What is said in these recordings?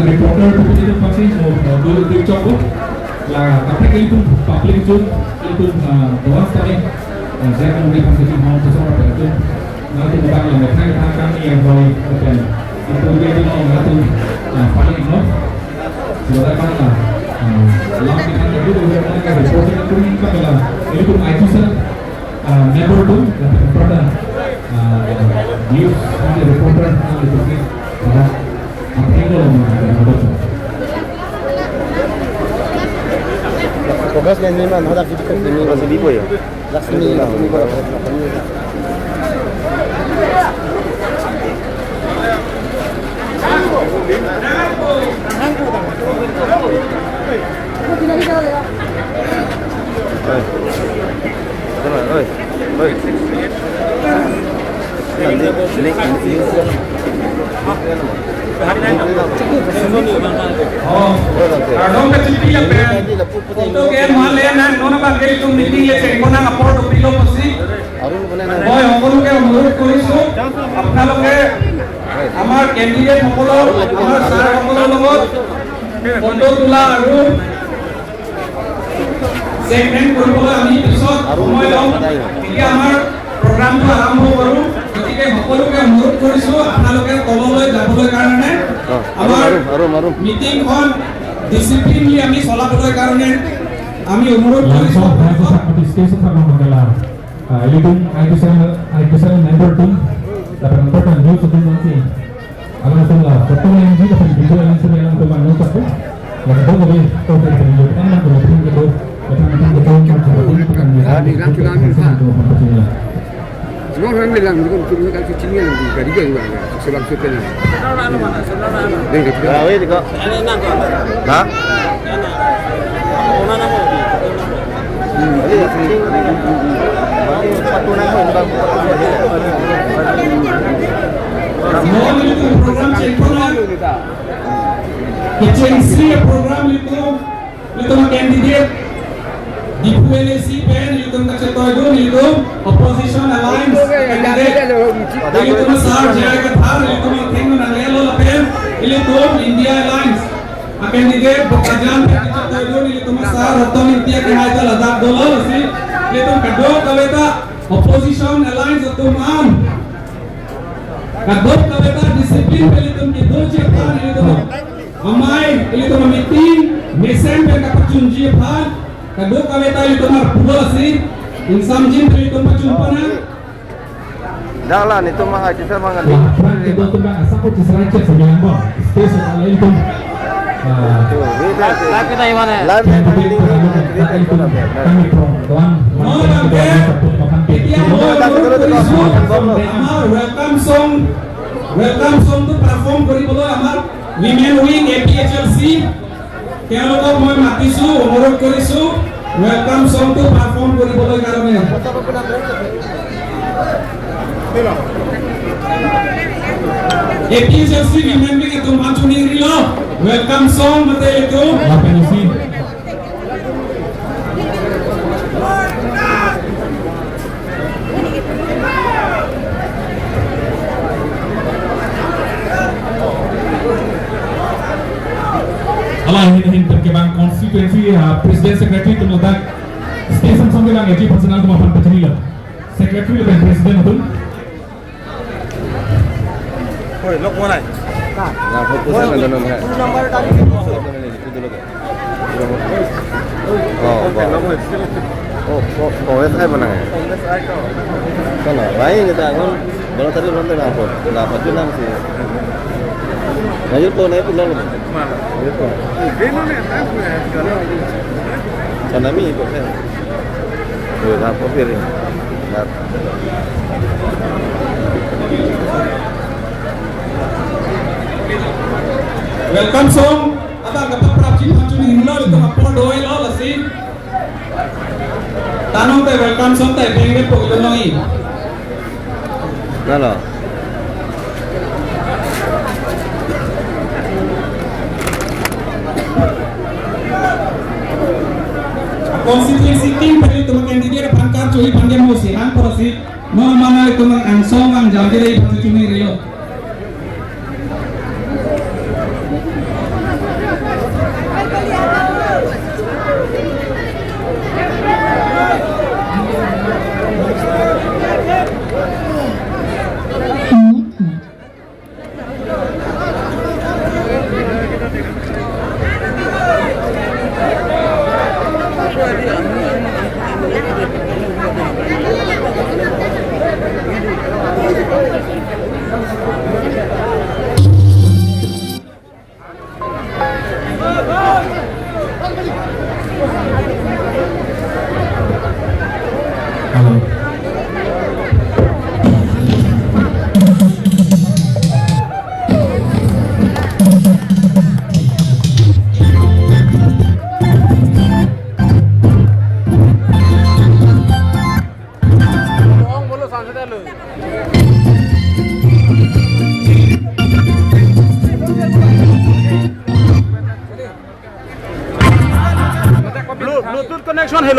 Reporter to the party of là các cái itu public itu bawah sekali saya kemudian posisi mau sesuatu itu nanti bukan yang mereka kami yang boleh dan itu jadi itu paling enak silakan lah lang kita itu mereka reporting itu adalah itu IT never do dan pada news dari reporter itu pada apa yang lo Tugas dan lima, ada kita ini masih di boy. Laksmi lah. Dong kecil ya pen. Untuk yang malenan, nona bagi itu meeting ya cek kona ngapor do pilo pasti. Boy, hokolo ke menurut kurisu, apna loke, amar candidate hokolo, amar sar hokolo logot, foto tula aru, segment kurbo ami pisot, সময় লম, ini amar program tu arambo karu. গতিকে সকলোকে অনুৰোধ কৰিছো আপোনালোকে তললৈ যাবলৈ কাৰণে আমাৰ মিটিংখন ডিসিপ্লিনলি আমি চলাবলৈ কাৰণে আমি অনুৰোধ কৰিছো participation sama menggelar itu ITC member team dapat menentukan news untuk nanti alam itulah foto yang juga video yang sudah yang teman nulis tu yang itu lebih tahu dari video kan yang kemudian itu macam-macam betul seperti itu kan dia Semua orang bilang itu turun ke kecilnya nanti kali juga sebab sebabnya. Dengan kita. Ah, wei diko. Hah? Mana nama? Satu nama bukan. program cekona. Kecil program itu candidate di PLC pen itu kacetoido itu opposition alliance itu masar jaya kathar itu mengtengu nangelo pen itu India alliance candidate bakajan kacetoido itu masar roton India ke haita ladak dollar si itu kado kaweta opposition alliance itu man kado kaweta disiplin itu cepat itu amai itu meeting mesen pen kapacunji pan kado kaweta itu marpulo sih insam jin itu macumpana Jalan itu mah aja sama kan. Itu tuh bang asal kok diseracet sebenarnya bang station ala itu Lagi dari mana? lagi kami welcome song to perform koribolo amar women wing APHLC তেওঁলোকক মই মাতিছো অনুৰোধ কৰিছো welcome song to perform কৰিবলৈ কাৰণে APHLC women wing itu মাচুনি ৰিলো welcome song mate itu lapenisi Allah ini terkebang konstituensi presiden sekretari itu meledak stesen sampai lang yaji personal tu mapan peceni lah sekretari lebih presiden itu Oi, lok mana? Nah, fokus sama dengan mana? Nomor tadi itu dulu ke. Kongres ay mana ya? Kongres ay kau. Kan lain kita kan kalau tadi nonton apa? Apa tu nama sih? Lanjut tuh naik pulang mana? Itu. Ini nih apa ya? Karena mi itu kan. Tuh, apa pilih? welcome song abang dapat prachi macuni himlo itu apor doi lo lasi tanong te welcome song te pengge pogilo noi Nalo. konstitusi tim pada itu candidate pangkar cuy panggil musihan porosi mau mana itu angsong ang jadi dari cumi rio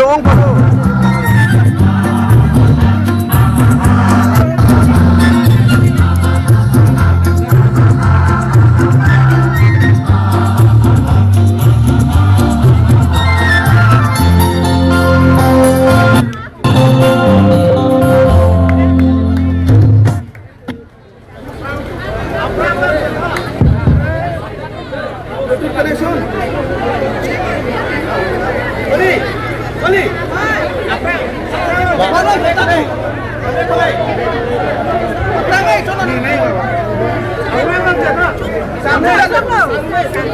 Wong Pado.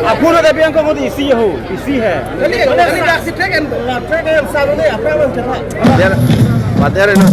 Aku ada biang kau di isi ho, isi hai. Kali taksi trek yang salu ni apa yang cepat? Pater no.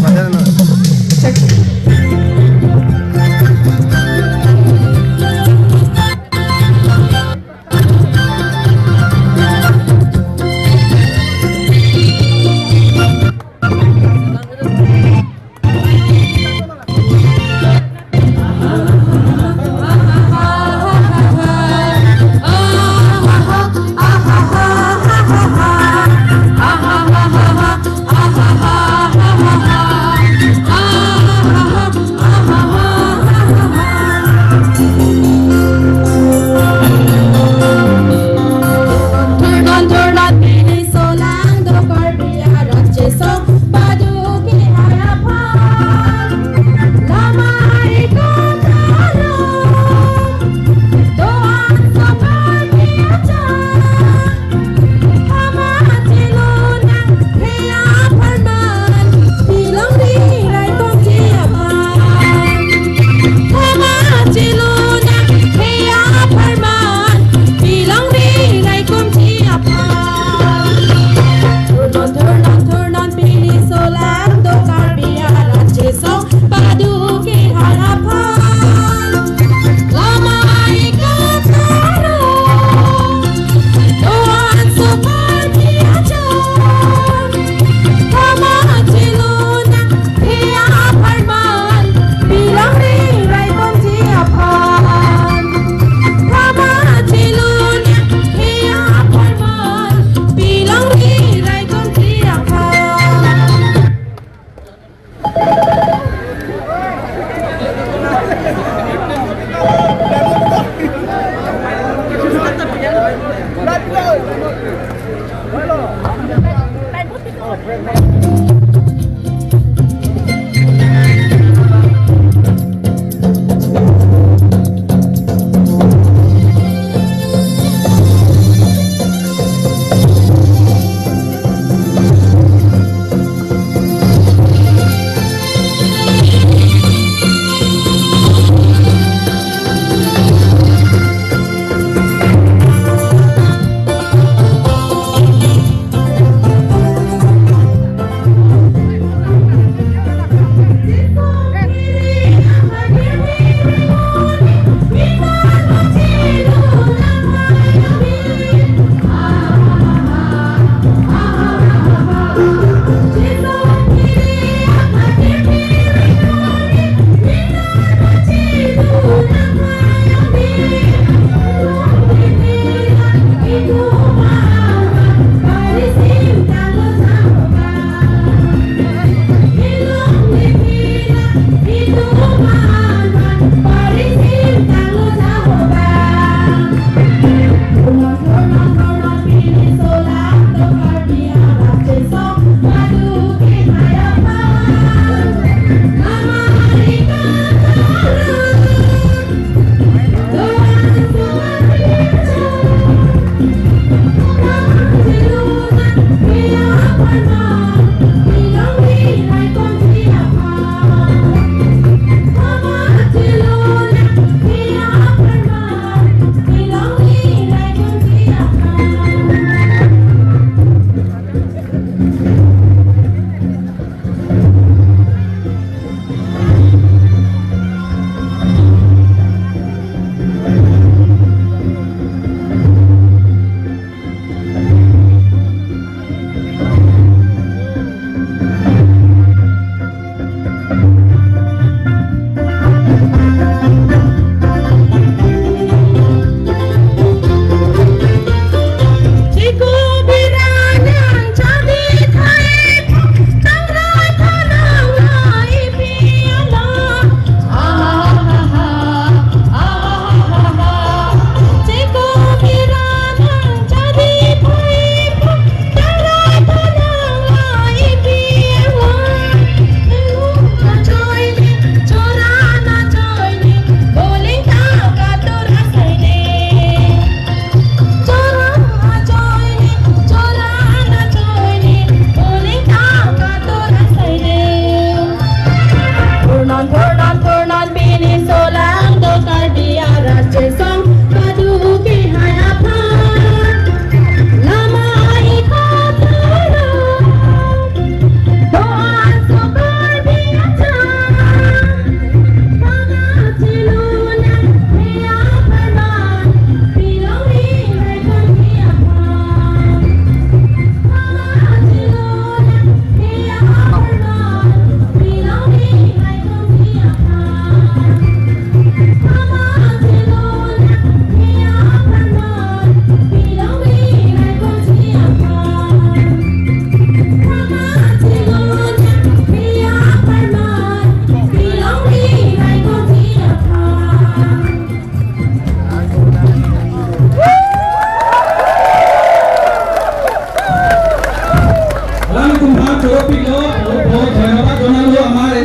Alam kumha choropilo বহুত ধন্যবাদ জনালো আমাৰ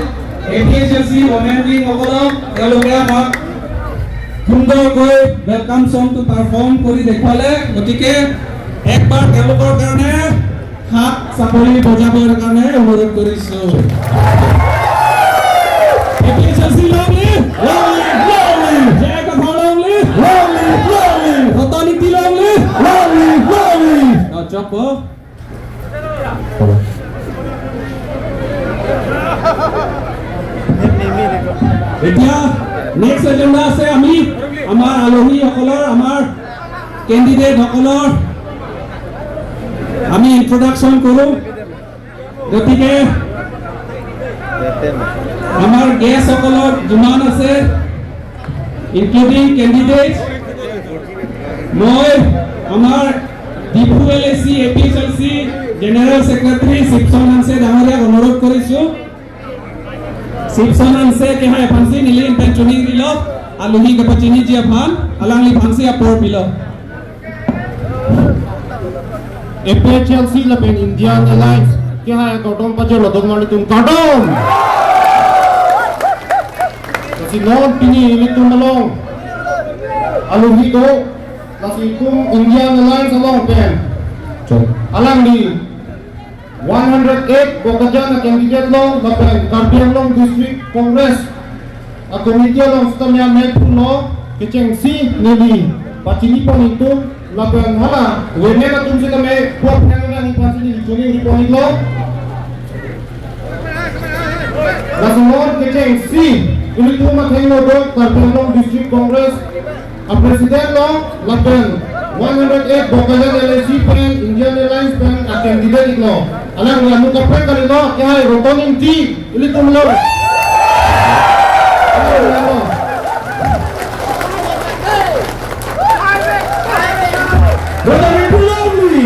এপিএছএলসি women wing সকলক তেওঁলোকে আমাক সুন্দৰকৈ welcome সংটো perform কৰি দেখুৱালে গতিকে একবাৰ তেওঁলোকৰ কাৰণে হাত চাপৰি বজাবৰ কাৰণে অনুৰোধ কৰিছো এপিএছএলসি lovely lovely lovely জেক অফ lovely lovely lovely ৰতনীতি lovely lovely lovely চপ এতিয়া নেক্সট এজেন্ডা আছে আমি আমাৰ আলহী সকলৰ আমাৰ কেণ্ডিডেট সকলৰ আমি ইন্ট্ৰোডাকশন কৰো গতিকে আমাৰ গেষ্ট সকলৰ যিমান আছে ইনক্লুডিং কেণ্ডিডেট মই আমাৰ ডিপু এলএসি এপিএছএলসি জেনারেল সেক্রেটারি শিবসন হানসে ডাঙরিয়া অনুরোধ করিছো শিবসন হানসে কে হয় ফান্সি নিলি পেঞ্চনি দিল আলুহি কে পচিনি জি আফান আলাংলি ফান্সি আপর পিল एपीएचएलसी लपेन इंडियन एलायंस क्या है कॉटन पजो लदों मानी तुम cotton kasi non pinili tuम malong aluhi do kasi kum Indian Alliance along pen alang di 108 bokajan na candidate long lapen Karbiang long district congress a committee long stamya medpun lo keceng si nili pacini pon itu lapen hala wene na tum sita me pop nangana ni pacini joni ni pon lo lasun keceng si ini cuma tengok do Karbiang long district congress a president lo lapen 108 bokajan LSC pen Indian Airlines pen a candidate lo alang ni anu kapen kali lo kya hai rotoning ti ini tum lo rotoning pulangli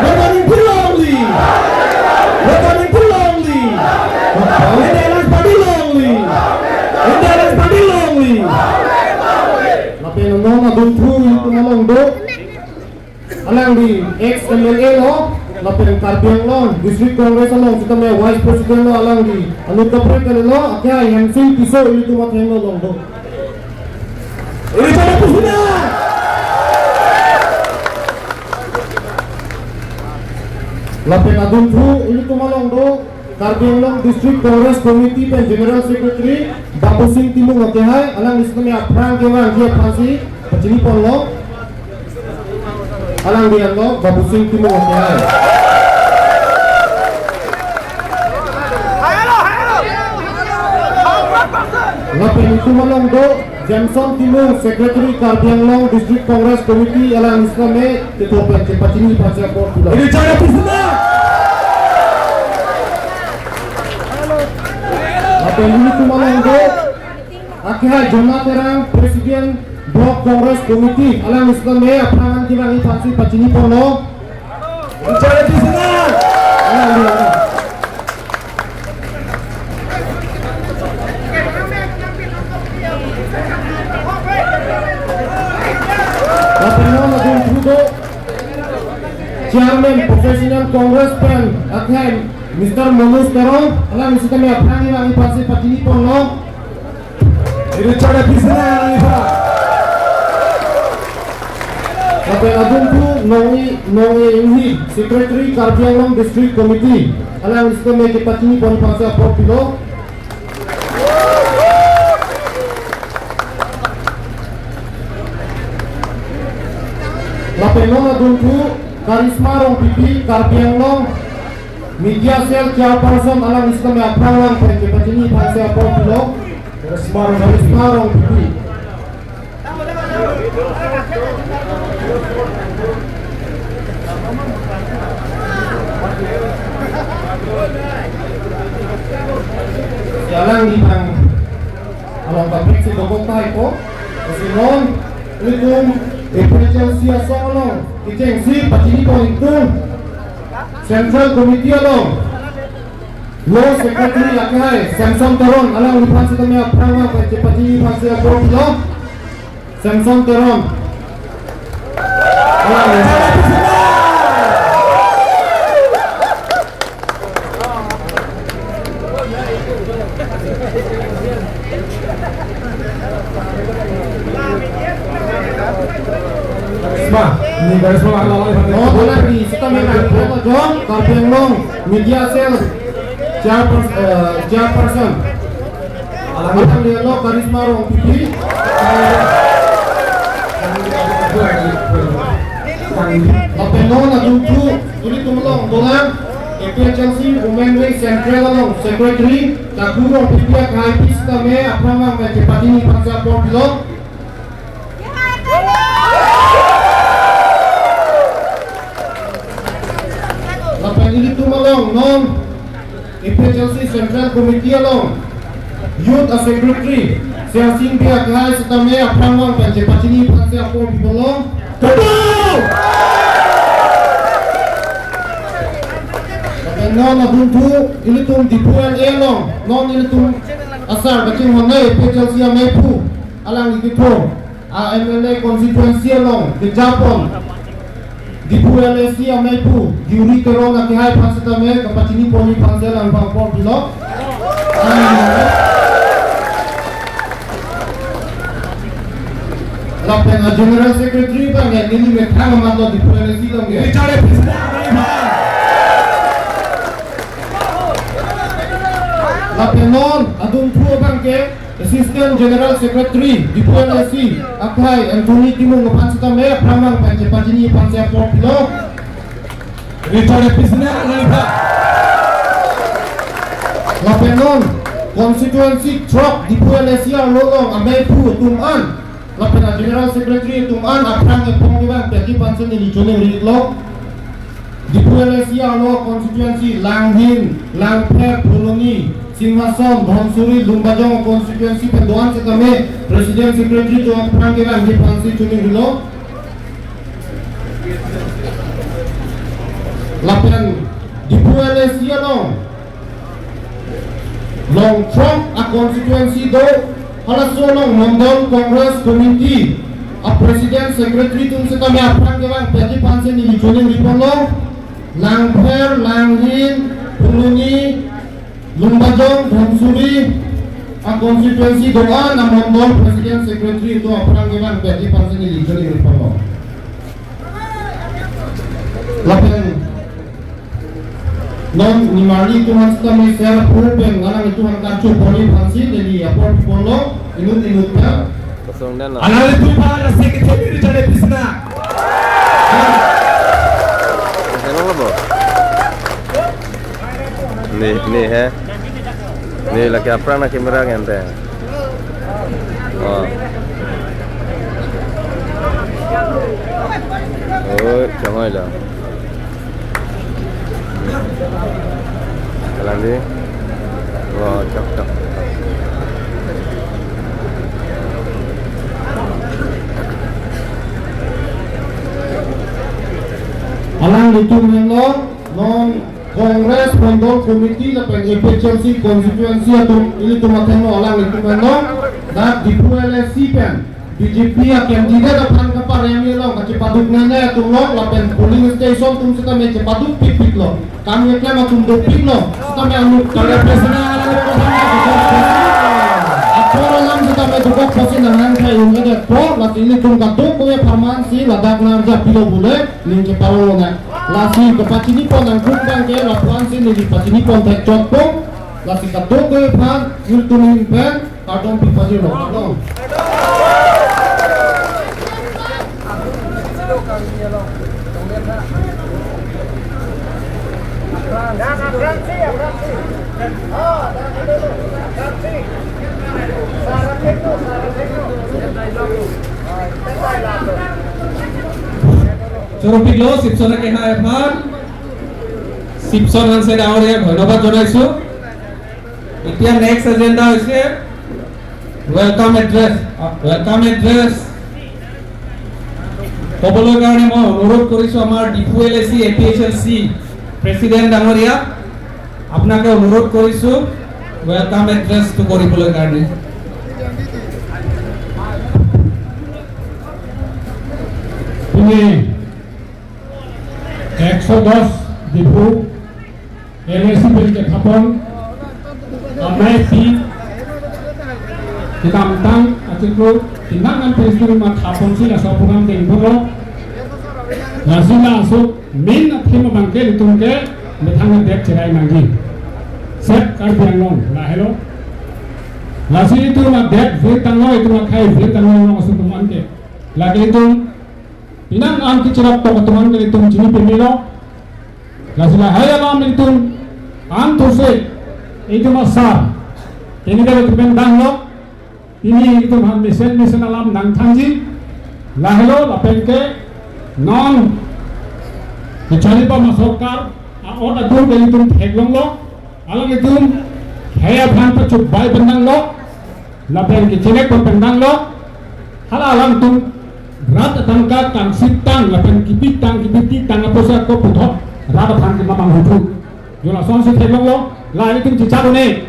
rotoning pulangli rotoning pulangli Indian Airlines padi longli Indian Airlines padi longli lapen no na dun thu itu malong do alang di ex MLA lo lapen Karbiang lo district congress lo kita me vice president lo alang di anu kapre kali lo kya MC piso itu mat hen lo long do ini pada pusuna lapen adun thu itu malong do Karbiang lo district congress committee pen general secretary Babu Singh Timur lo kya hai alang di sana me aprang ke wan dia pasi pacini pon lo alang dia lo Babu Singh Timur lo kya hai lapen itu malong do Jameson Timur secretary Karbiang Long district congress committee alang di sana me ketua pacini pasi apor pula ini cara pusna lapen itu malong do akhirnya Jonathan presiden Blok Congress Committee alang Islam me aprangan kirang ipasi pacini pono bicara di sana alang dia lapenno lagun trudo chairman professional congress pen akhirnya Mr. Manus Terong alang Islam me aprangan kirang ipasi pacini pono ini cara di sana alang ipa lapen adun tu nongi ini secretary Karbiang Long district committee alang Islam me pacini pon pasi apor pilo lapen adun tu Karisma Rong Pipi Karbiang Long media cell chairperson alang Islam me aprang lang pacini pasi apor pilo Karisma Rong Pipi Jalan di bang along pabrik si Bogor Taiko kasi non litum emergency asong kiteng si pacini po itu central committee along law secretary akai Samson Teron alang lipan si kami aprang pacini pasi apor lo Samson Teron alang Ini garis bawah lalai pada No lagi kita menang kita jom Karpeng Long media cell chairperson Alam dia lo karisma rong pipi Karpeng Long na dulu ini tumulong dolang APHLC Women Wing Central Long Secretary Takuro pipi kahai pista me aprama me cepatini paksa por bilong Lapan ini tumalong non APHLC Central Committee along Youth Secretary Siasing pihak kahai setame aprama me cepatini paksa por bilong non abuntu ini tum di puan elong non ini tum asar kacing honai PHLC Amaipu alang ikipro MLA konstituensi elong di Japon di puan LC Amaipu di uri kerona kihai pasitame kapacini poli pansel ang pangpor bilok lapen General Secretary bang ya ini mekhang matlo di puan LC long ya Richard Pisna Lapenon adun tuo bangke Assistant General Secretary di PLC Akai Anthony Timung ngapansita me pramang panche pajini panche por pilo Richard Pisna Nalpa Lapenon Constituency Truck di PLC Lolong Amaipu Tuman Lapena General Secretary Tuman aprang epong bang peti panche ni jone ritlo di PLC Lo Constituency Langhin Langpep Pulungi Singhason, Dhonsuri, Lumbajong konstituensi pendoan sekame Presiden Secretary Tuan Panggilan di Pansi Cuni Hilo Lapan di PLC Long Trump a konstituensi do Halasolong Mondol Congress Committee a Presiden Secretary Tuan sekame Panggilan Peti Pansi di Cuni Hilo Langper, Langhin, Pulungi Lumbajong, Dhonsuri, a konstituensi doa na Mondol Presiden Secretary itu Panggilan Peti Pansi di Joni Ripolo. Lapan non nimari Tuhan setami share pulpen ngarang itu kacu poli Pansi dari apor polo inut-inutnya. Kosong dan lah. Alal itu para Secretary Richard Pisna Hello apa? Nih है nih lagi apa nak kamera ngente oh jangan lah jalan di wah cak Alang itu menolak non Kongres Mondol Komiti lapan APHLC konstituensi atau ini tumateno alang itu menolak dan di PLC pen BJP yang kandidat apan kapar yang lo kaci paduk nanya atau lo lapan polling station tum kita me cepaduk pipit lo kami klaim atum do pip lo kita me anu kalau presiden alang itu Apor alam kita me dukak pasi nangan kai unga pro lati ini tum katuk ko farmansi ladak narja pilo bule lingke paro na lasi kapacini pon ang kupang ke lapuan sini di pacini pon tek cotpong lasi katuk ko pan yultumin pen kadong pipaji lo kadong চৰপিলো শিৱসনে কেহা এখন শিৱসন হানছে ডাঙৰীয়া ধন্যবাদ জনাইছো এতিয়া next agenda হৈছে welcome address ক'বলৈ কাৰণে মই অনুৰোধ কৰিছো আমাৰ ডিফুএলএসি এপিএইচএলসি প্ৰেসিডেন্ট ডাঙৰীয়া আপোনাকে অনুৰোধ কৰিছো ওয়েলকাম এড্ৰেছটো কৰিবলৈ কাৰণে ini 110 Dipu LSC Belke Kapon Amai Pi kita mentang acingku tindakan presiden mat kapon sila sa program ting puro Lasila so min thima bangke litung ke methang dek cerai nangi. Set kar biang la hello. Lasi itu mah dek firtan lo itu mah kai firtan lo masuk teman ke. Lagi itu pinang am kicerap to teman ke itu jini pemilo. Lasila hai alam itu am tu se itu mah sar. Ini kalau terbentang lo ini itu mah misen alam nang tangji. La hello la pengke non kecuali pak masukar orang itu dari itu heglong lo alang itu haya ban pacu bay pendang lo lapeng kecilek pendang lo hal alang tu rat tangka kang sitang lapeng kipiti tang apa sah ko puthok rat tang ke mamang hutu jola son sit heglong lo la itu cicaru ne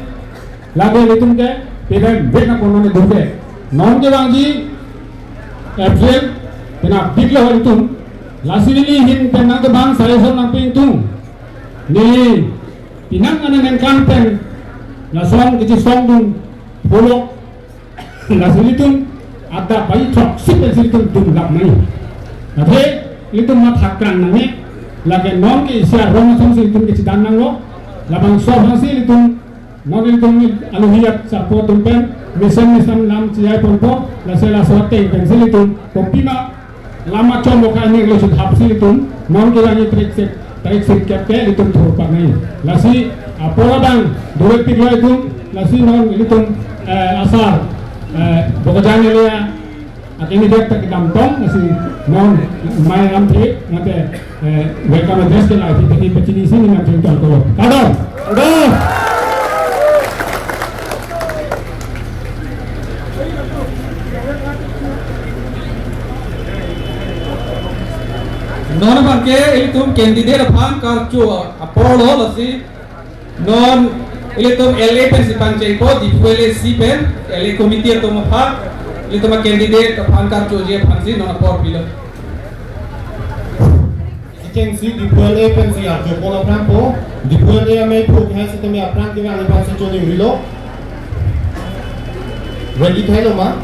lagi itu ke peden bena kono ne dube non ke bangji April kena big lo itu lasili hin penang ke bang saya son nang pintu ni pinang ana nang kampen lason kecil song dun bolok lasili tu ada bayi truk sipel situ dun lap mai tapi itu mat hakran nang lagi non ke isia rong song situ kecil danang lo labang so hasil itu non itu aluhiat sapo tumpen misen lam ciai ponpo lasela sote pensil itu kopina lama combo kami lo sudah habis itu non kita ni trik kapke itu terlupa nih lasi apa bang dua pik lo itu lasi non itu asar bekerja ni dia akhirnya dia tak gampang lasi non main amti nanti welcome address ke lagi tapi pecini sini nanti kita kalau kadang non bangke itu candidate apaan karcu apolo lasi non itu LA pensipan ceko di fuele sipen LA komite itu apa itu mah candidate apaan karcu je pansi non apor bilo Jeng si di fuele pensi arjo pola prampo di fuele ame puk hai sistem apran ke ali pansi choni wilo ready thailo ma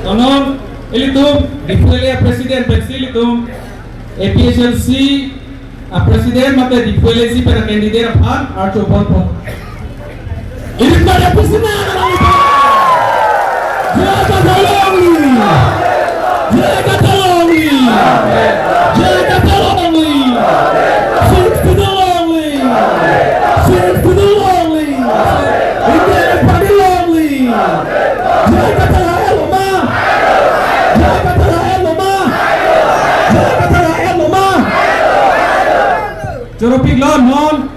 non itu difuele presiden pensil itu APSLC a presiden mata difuele si para candidate apaan arjo ponpo ini pada pesanan jaga tolong jaga tolong jaga tolong six to the lonely ini pada lonely jaga tolong Joropik lo non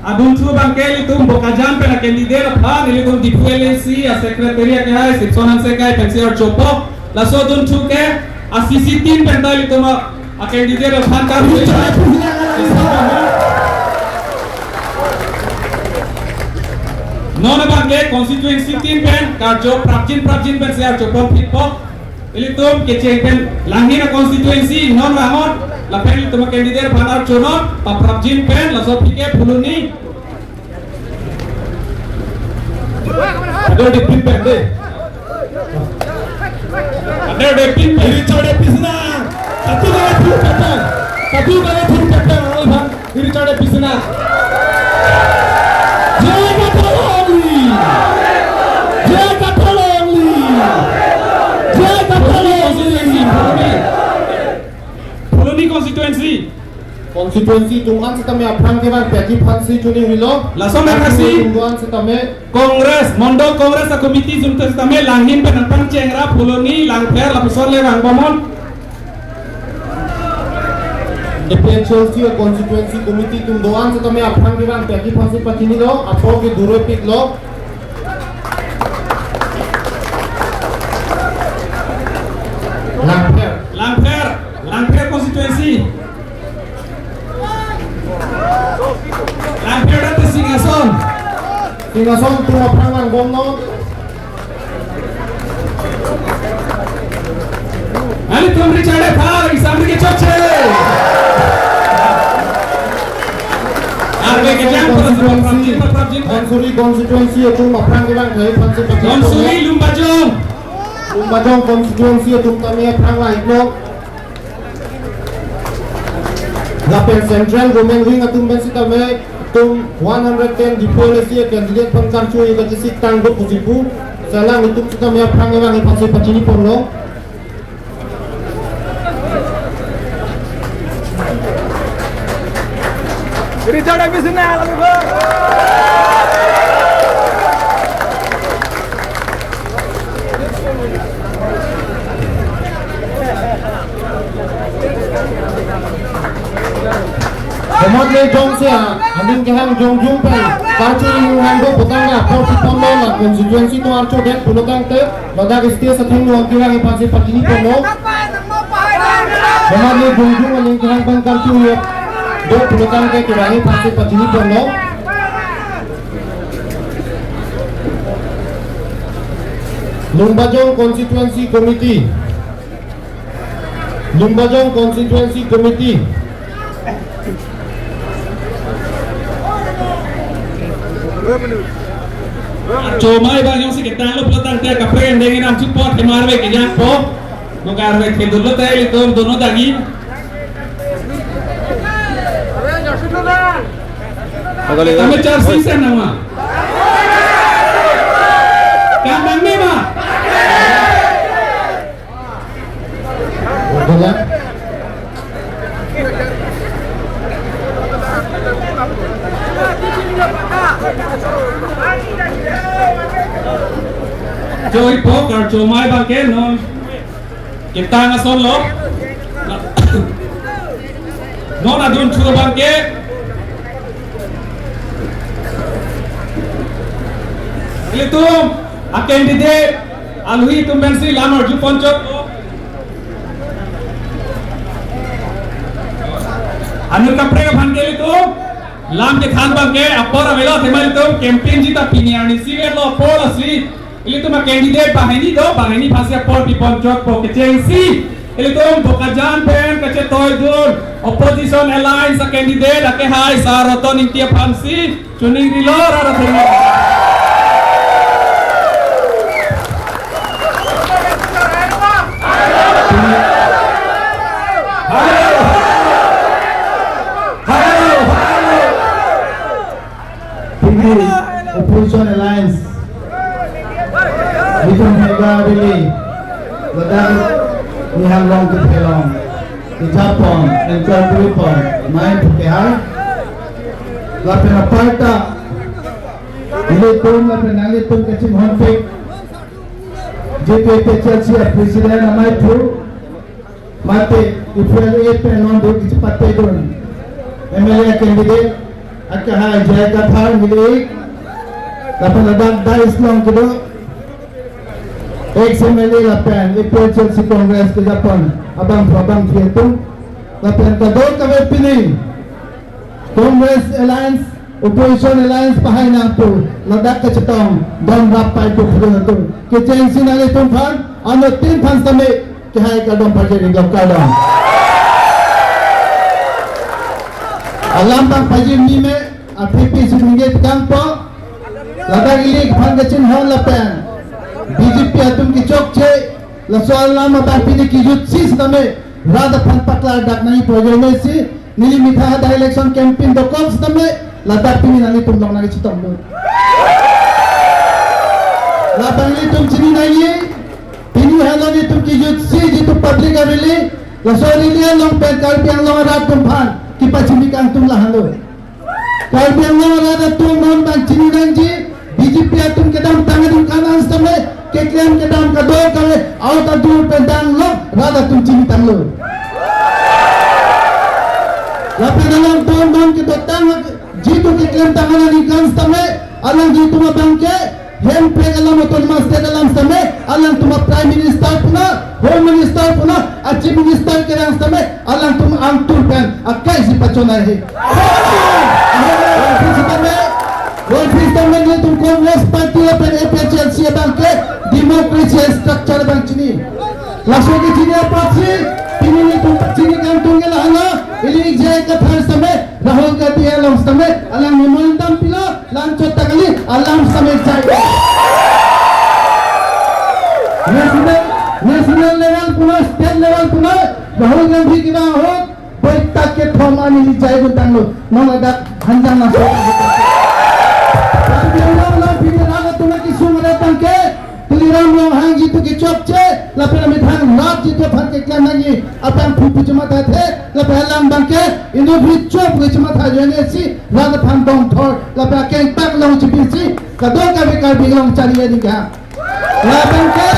adun tu bangkel itu bokajan pena candidate apaan itu difuele si a secretaria ke hai sipsonan se kai pensiar chopo laso dun tu ke asisi tim pental itu ma a candidate apaan karu non bangke constituency tim pen karjo prapjin pensiar chopo pitpo itu keceng pen langina constituency non ramon la pen itu ma candidate apaan arjo non pa prapjin pen laso pike puluni ada di pin deh ada de pin ini cari pisna satu kali pin pepe orang bang ini cari pisna jaga tolong puluni constituency tungguan setame apran ke bang peti pansi chuni wilo laso makasi tungguan setame Kongres Mondo Kongres a komiti junta setame langhin penantang cengra puluni langfer lapisor le rang bomon APSLC constituency committee tungguan setame apran ke bang peti pansi patini lo apo ke duro pik lo langfer constituency langfer dati singason tu apran ang gomno Alitum Richard Thar exam ke choche. Arbe ke jam Konsuri constituency itu aprang bilang dari pansi pagi. Konsuri Lumbajong. Lumbajong constituency itu kami aprang lah itu. Lapen Central Women Wing atum bensi kami tum 110 di polisi candidate pangkam cuy bagi si tanggup pusipu. Salam itu kita kami aprang bilang pansi pagi ni porno. Richard habis na kami ba? Kemat le jong sia, andin kehang jong jong pen. Kaci hanggo butanga, porti pondo la constituency tu archo det punotang te, badak istia sathing no kehang pansi pagi ni porno. Kemat le jong jong andin kehang pangkam cuy do punotang ke kehang pansi pagi ni porno. Lumbajong Constituency Committee. Lumbajong Constituency Committee. Comai bang yang sikit tang lo pelotang te kapren dengan nam support ke marwe ke jang po. No karwe ke dulu te itu dono dagi. Kami char season nama. Kambang ni mah. Betul. Joy poker comai bang ke no. Kita ngason lo. No na dun chuo bang ke. Itu a candidate alui tumbensi lamar ju ponchok anu kapre ka bhanke itu lam ke khan bang ke apor avela themali to campaign jita piniani siver lo apor asli ili tuma candidate bahini do bahini phase apor pi ponchok po ke chensi ili tum bokajan pen kache toy dun opposition alliance a candidate ake hai saroton intia phansi chuning rilo ra themali Opposition Alliance. We can really, but then we have long to play long. The Japan and Japan, mind to Kehar. Lapena Parta, Litum, Lapena Litum, Kachim Honfik, JPP Chelsea, President, Amai Pur, Mate, if you are 8 and on, do it, Patedun, MLA candidate, Akaha, Jayakathar, Milik. Lapan adang dais long kedo, ex-MLA lapan, April Chelsea Congress ke Japan, abang Vietnam, lapan kadol kami pilih, Congress Alliance, Opposition Alliance pahay na po, ladak ke cetong, don rapai po pula tu, ke cengsi nali tumpan, ano tin pan sami, ke hai kadong pajeri gam kadong. Alam bang pajeri ni me, apipi suminggit kang po. Ladang ilik pangkacin hon lapan BJP atum ki chok che la soal lama bapini ki yut sis name rada pan patla dak nai projene si nili mitha da election campaign do cops name la dak pini nali tum long nali chitom do la bangli tum chini nai pini halo ni tum ki yut si jitu public avili la soal ili long pen kal piang long rat tum phan ki pachimi kang tum la halo kal piang long rat tum non bang chini nai BJP atum ke dalam tangan di kanan sampai ke klaim ke dalam kedua kali awak adur pedang lo rada tum cini tang lo lapi dalam ton ke tang jitu ke klaim tangan di kanan sampai alang jitu ma bangke hem pe alam oton master dalam sampai alang tuma prime minister puna home minister puna chief minister ke dalam sampai alang tum angtur pen akai si pachona he World System में ये तुमको Congress Party अपन APHL से बंके democracy structure बंचनी langsung ke sini pasti ini tempat sini kan tunggal halo ini jaya ke thar sampai Rahul Gandhi alam sampai alam memandang pila lancot takali alam sampai jaya national level puna state level puna Rahul Gandhi kita hot baik tak ke thoma ni jaya butang lo mana dak hanjang na tapi Allah pilih raga tuna ki sumara tangke tuliram lo hangi tu ki chopche la pera midhan raj ji to phan ke kya nangi apang phupu chama ta the la pelam bangke indo bhi chop ke chama tha jene si raga phan dong thor la pera ke tak long chi si kado ka be ka bi long chari ye dikha la bangke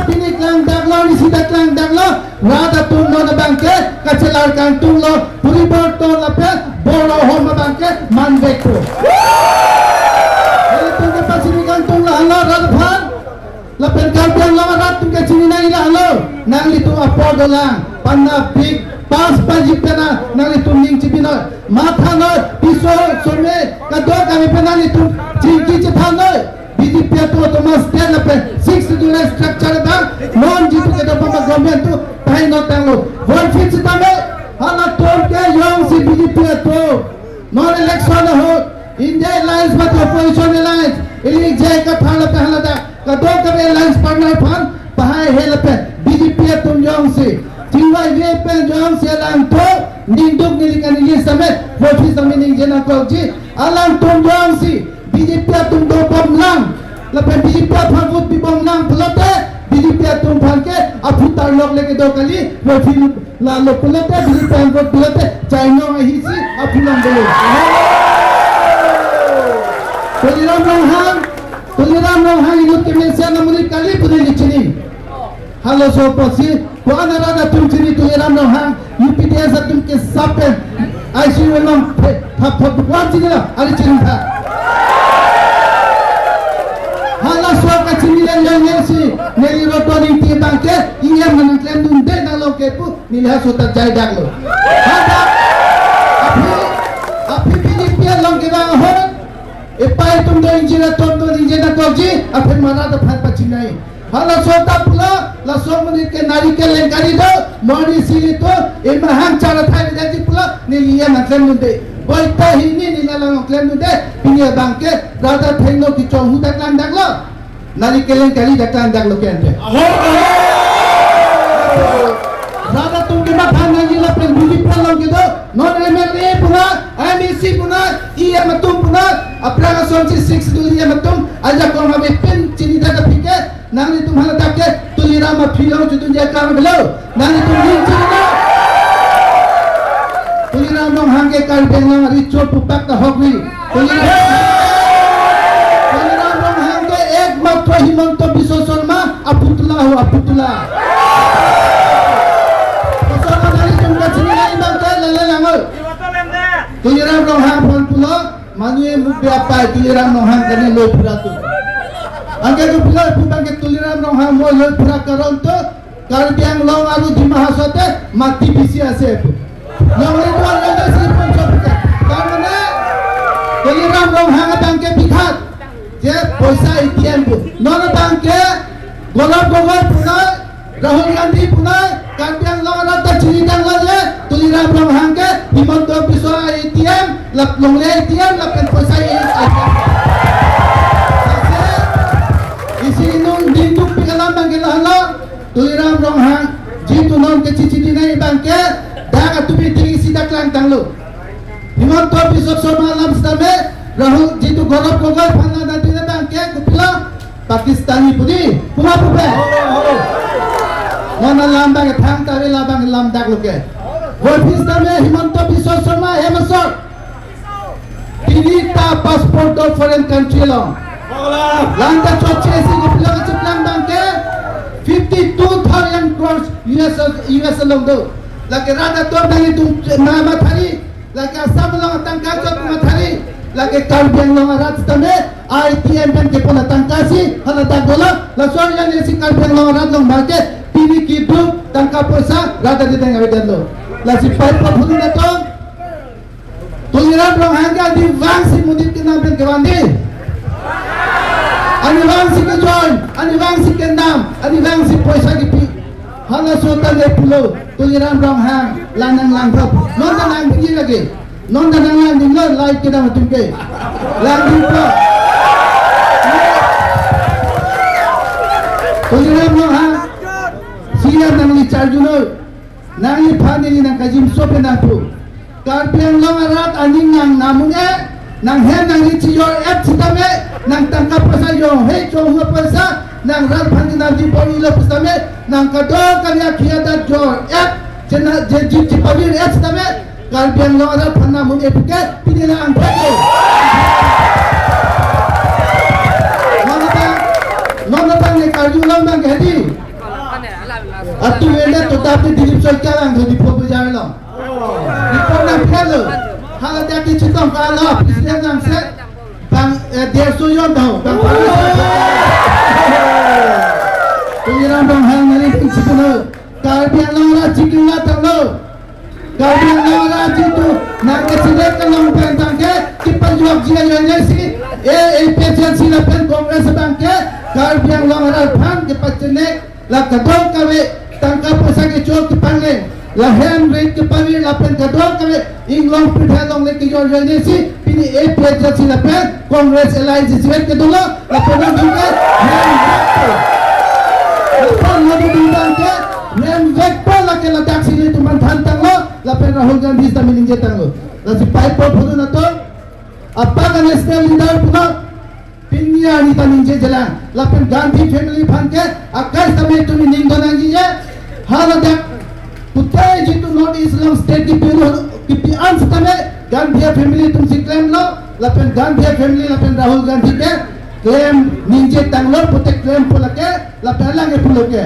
bini klang daglo ni sida klang daglo raga tum no na bangke ka chelar kang tum lo puri bor to la pe boro hom bangke man bekko tunggu pasini kan tunggu halo radhan lapen kampiang lama rat tunggu sini nang ila halo nang itu apa dolang panna big pas panjip pena nang itu ning cipino matha no piso some kado kami pena itu cingki cethano bidi piato to mas ten lapen 6 to the structure da non jitu ke dapat government tu tai no tanglo one fit tame hala tom ke yong si bidi piato non election ho India Alliance but opposition alliance ini jay ka thala pe halada kado ka alliance partner phan bahai hel pe BJP tum jong si tiwa ye pe jong si alam to ninduk nilikan ni samet vote samet ning jena ko ji alam tum jong si BJP tum do bom lang la pe BJP phan vote bi bom lang plote BJP tum phan ke aputar lok leke do kali vote la lo plote BJP vote plote chaino hi si apulang bolo Tuliram Longhang inut ke Malaysia namun kali pun dicini. Halo soposi, ko anarada tum cini Tuliram Longhang UPDS tum ke sapen ICU nam thap buat cini lah ali cini tha. Halo soka cini yang si neli rotoning ti bangke ingin menangklan dunde nalo kepu nilha sota jai daglo. Hada api pilih long ke bang hor Ipai tum do injina koji aphir mana to phan pachinai hala sota pula la somni ke nari ke lengkari do moni sili to ema ham chara thai jaji pula niliya naklen munde boita hini nilalang naklen munde pinya bangke rada thaino ki chonghu daklan daklo nari ke lengkari daklan daklo ke ante rada tum ke matha nagi la pen buli pelong ke do non MLA puna MEC puna IM tum puna apna sonci 6 dulia matum aja ko mabe pen chini daga phike nang ni tumhala takke tulira ma philo jutun ja kam belo nang ni tum ning chini tulira no hange kar bengla ri chot pupak ka hokni tulira no hange ek matra himanta biswa sharma aputullah kosona nari tum ka chini lai bangke lele langol tulira no hang phon pulo Manuye mubbe apa tuliram nohang kene loy pura tu. Angke tu pula pun ke tuliram nohang mo loy pura karon tu karbiang long aru di mahasote mati bisi ase. Long itu ada sipon chopke. Karena tuliram nohang bangke pikhat. Je poisa ATM pu. Non bangke golab puna Rahul Gandhi puna karbiang long aru ta chini dang laje tuliram nohang ke Himanta Biswa ATM lap long le ATM lap pen poisa ATM. Isi nun dinduk pikalam bangke lahalo tuliram Longhang jitu non ke cici dinai bangke dak atupi tingi sida klang tanglo. Himanta Biswa Sharma alam stame Rahul jitu golab gogol phana dadine bangke kupila Pakistani pudi puma pupe. Nona lambang thang tare labang lam dak loke. Office name Himanta Biswa Sharma Hemasor. Tinita passport of foreign country long. Landa choche si kupila chiplang bangke 52,000 crores US long do. Lagi rada tor dangi tu nama thari. Lagi asam long tangka chot mathari. Lagi karbiang long rat tame ITM ban ke pona tangkasi hala dagola la soya ne si karbiang long rat long bangke tini kidu tangka poisa rada di tengah wedalo. La si pai pabuli na to tuliram long hanga di wang si mudit ke naben ke wandi Aniwang si kejoin, aniwang si kendam, aniwang si poisa kipi. Hala sultan le pulo, tuliram rong hang, lanang lang thap. Non tanang tinggi lagi, non tanang lang tinggal like kita matumke. Lang tinggal. Tuliram rong hang, siap nang li charjuno, nang li phani li nang kajim sope nang pu. Karpiang long arat aning nang namunge. Nang hen nang rici yo et sitame nang tangkap pasa yo he chong ho pasa nang rat phandi nang ji pori lo pasame nang kado karya khiada jo et jena je ji pori et sitame kalbiang lo rat phanna mun epuke pidila ang phako nonata ne karju long nang hedi atu ele to tapte dilip soy kalang thodi phobu jarlo dipon na phelo hala daki chitong kala presiden nang se bang derso yon dau bang tuiram bang hang nari principal karbian la chikla talo karbian la chitu nang chide kalong pentang ke kipan juak jia yone si PCC la pen kongres bang ke karbian la phan ke pachne la kadong kawe tangka pasa ke chok pangle la hem rate ke pari la pen kadong kawe inglong pidha long le ke yo yone si pini PCC la pen kongres alliance siwet ke dolo la pen juga hem Lapan lagi diundang ke, yang vektor lagi ledak sini tu mantan tanglo, lapan Rahul Gandhi sta milinje tanglo. Lasi pipe photo na to, apa kan national leader puno, pinya ni taminje jalan, lapan Gandhi family panke, akas tame tu miling donangi je, haladak putai jitu North Islam state ki puno kipi ans tame, Gandhi family tum si claim lo, lapan Gandhi family lapan Rahul Gandhi ke. Claim ninje tanglor putek claim pulake la pela nge pulake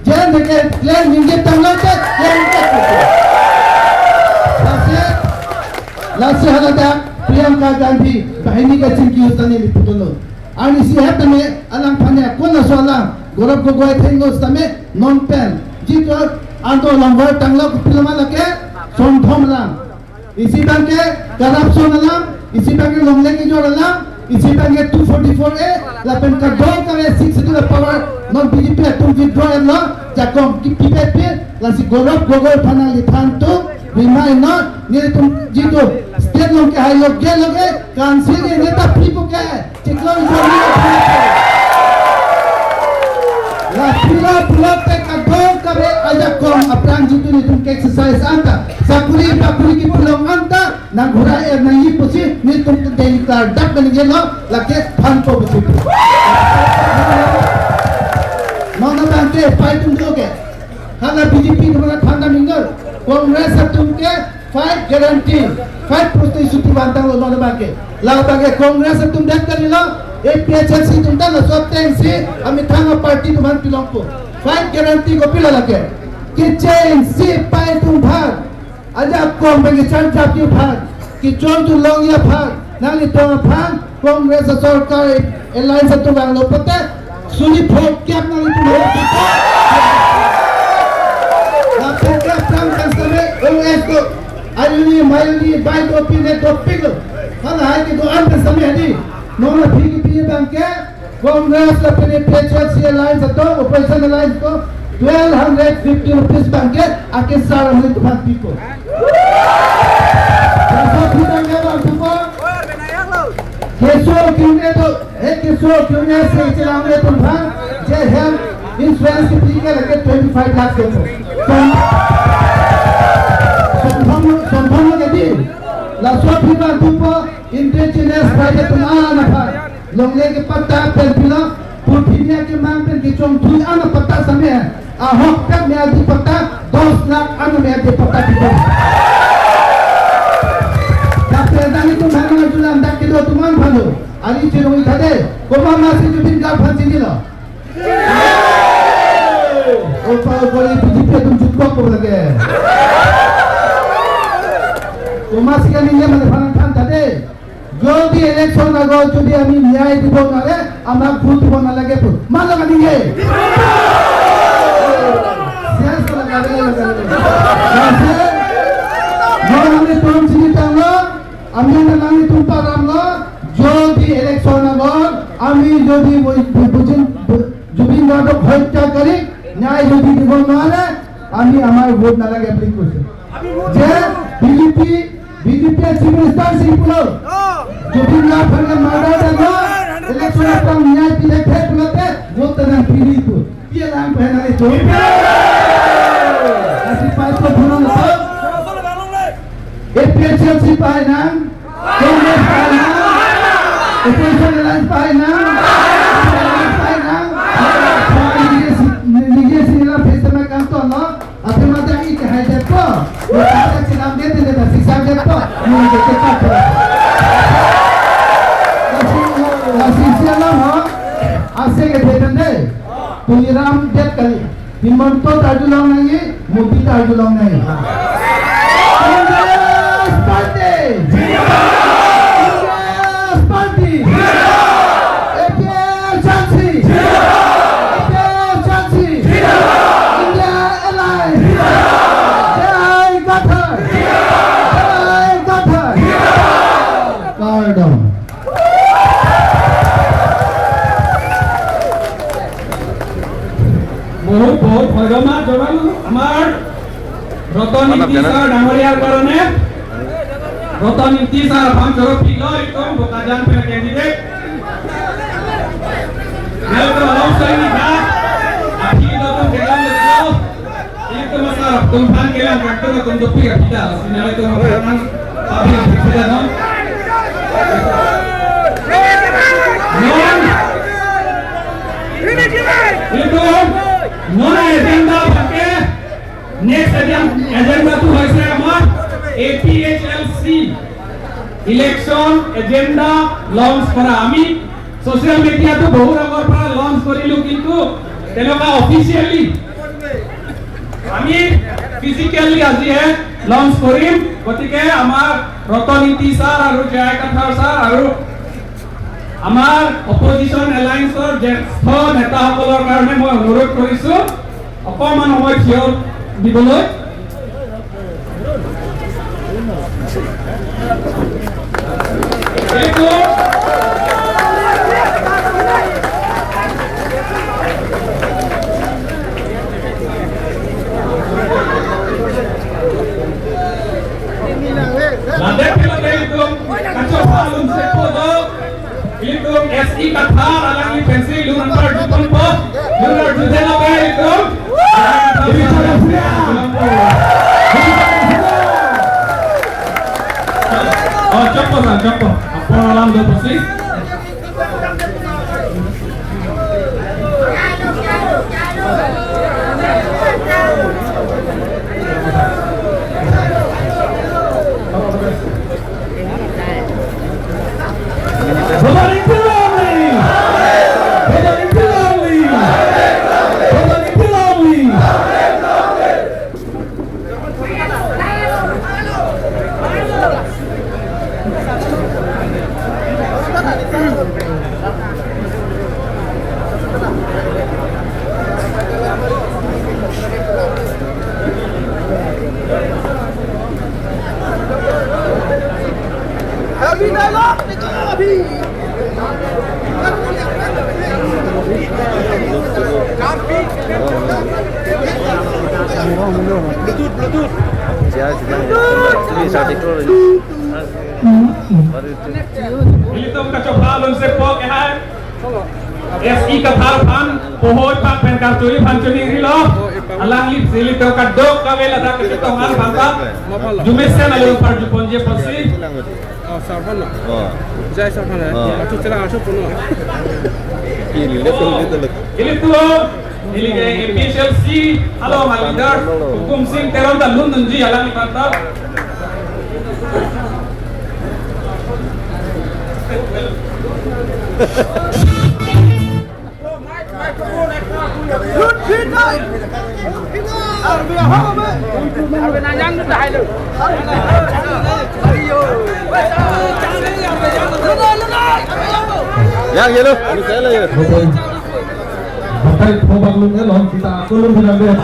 jen nge claim ninje tanglor ke claim ke lase halada Priyanka Gandhi bahini ka chinki utane ni putulo ani si hatame alang phane kona sola Gaurav Gogoi thengo stame non pen jito ando lambor tanglor pilama lake somthom lam isi banke corruption alam isi banke longle ki jor alam इसी तरह 244A लापन का दो का वे 6 to the power non BJP तुम withdraw लो जाकों की PPP लासी गौरव गोगोई फना लिथान तो remind न निरे तुम जीतो स्टेट लोग के हाई लोगे कांसिल के नेता फ्री को क्या है चिकलो इजोरी ला पुला पे का दो का वे आजा कौन अपरांग जीतो ने तुम के एक्सरसाइज अंता साकुरी पाकुरी की पुलों अंता ना घोड़ा ए नहीं पुसी नि तुम तो डेली कार डक बन गए लो लगे फन को पुसी नॉन बैंके फाइट तुम लोगे हाला बीजेपी तुम्हारा थाना मिंगर कांग्रेस तुम के फाइट गारंटी फाइट प्रतिश्रुति बांधा लो नॉन बैंके लाओ बैंके कांग्रेस तुम देख कर लो एक PHLC तुम ता सोचते हैं से अमिताभ पार्टी तुम्हारे पिलों को फाइट गारंटी को पिला लगे कि चेन सी पाए तुम भाग aja kong bagi cari tapi भाग कि चोर तू लोग या भाग नाली तो भाग कांग्रेस सरकार एलायंस तो बांग्लो पते सुनी फोक क्या नाली तू लोग ना पेंटा प्राम कंसले OS को आयुनी मायुनी बाइक ओपीने तो पिगल हाँ हाय कि दो अंत समय है नॉन भीगी पीए बैंके कांग्रेस अपने PHLC एलायंस तो ऑपरेशन एलायंस को 1250 rupees banke आके सारा हमने तुम्हारे पीको कैसो फिरेंगे बाल तुमको कैसो क्योंने तो एक कैसो क्योंने से चलाऊंगे तुम भाग जे हेल्थ इंश्योरेंस की पीके लगे 25 लाख देखो संभव के दिन लासो फिर तुमको इंडिजिनस प्राइवेट ना भाग लोगों के पत्ता पेन पिला पुरखिया के मांग पेन की चोंग थी आना पत्ता समय है ahok tak me adi pata 10 lakh anu me adi pata kita tapi dani tu mana jualan dak kido tuman bhalu ali chiroi thade koma masi jubin ka phanchi dilo opa boli BJP tum jutko ko lage koma sikali niya mane phanan khan thade jodi election ago jodi ami nyay dibo nare amra bhut dibo na lage pur mala ganinge हमने तुम सिंह तांगो अमी ना लांगी तुम पाराम लो जो दी election अगोर अमी যদি জুবিন গাৰ্গক হত্যা কৰি ন্যায় যদি দিব নোৱাৰে আমি আমাৰ ভোট নালাগে বুলি কৈছো যে বিজেপিয়ে চিফ মিনিষ্টাৰ সিম্পল জুবিন গাৰ্গকে মাৰ্ডাৰ দেনা ইলেকশন একটা ন্যায় দিলে ফেলতে ভোট দেন ফিরিত কি নাম পেনালে তো আসি পাঁচশো ফোন না এপিএসসি পায় না কংগ্রেস পায় না opposition alliance pahay na negasi nila pesta na kanto no at madami kahit po at sinabi nila sisabi po yung dekat kasi siya lang ho ase ke betande tuliram det kali himanto tajulang nahi modi tajulang nahi Congress Party बहुत धन्यवाद जनालो आमार रतनीति sir डांगरियार कारणे रतनीति sir हम जरफी लो एकदम बोकाजान पे candidate welcome अलाउंसनी का आखी तो तुम केलाम लो एकदम सर तुम फान केलाम करते हो तुम तो फिर kita सिनाले तो हम अभी फिर ना itu non agenda pakai next agenda tu hoise amar APHLC election agenda launch kora ami social media tu bahut agor pora launch korilu kintu teloka officially ami physically aji hai launch korim gotike amar Rataniti sir aru Jay Kathar sir aru আমাৰ opposition এলায়েন্সৰ জ্যেষ্ঠ নেতাসকলৰ কাৰণে মই অনুৰোধ কৰিছো অকমান সময় থিয় দিবলৈ itu SI Kathar alangi pensi lunar jupon po lunar judela ke itu oh cepat apa alam do posisi Bluetooth. Siya bisa dikro. Ilitong kacobalon se po kehan. SI Kathar pan pohot pak pen karturi pancuni rilo. Alang lip silitong kadok kawela da ketong al bangka. Jumesen alung par juponje posi. Oh, sarvan na. Oh. Jai sarvan hai. Achu chela achu puno. Ilito ilige APHLC halo my leader Hukum Singh Teron da London ji alang ipantap Yang ye lo, ini saya lah ya. Bapak pembangun elon kita turun dengan dia.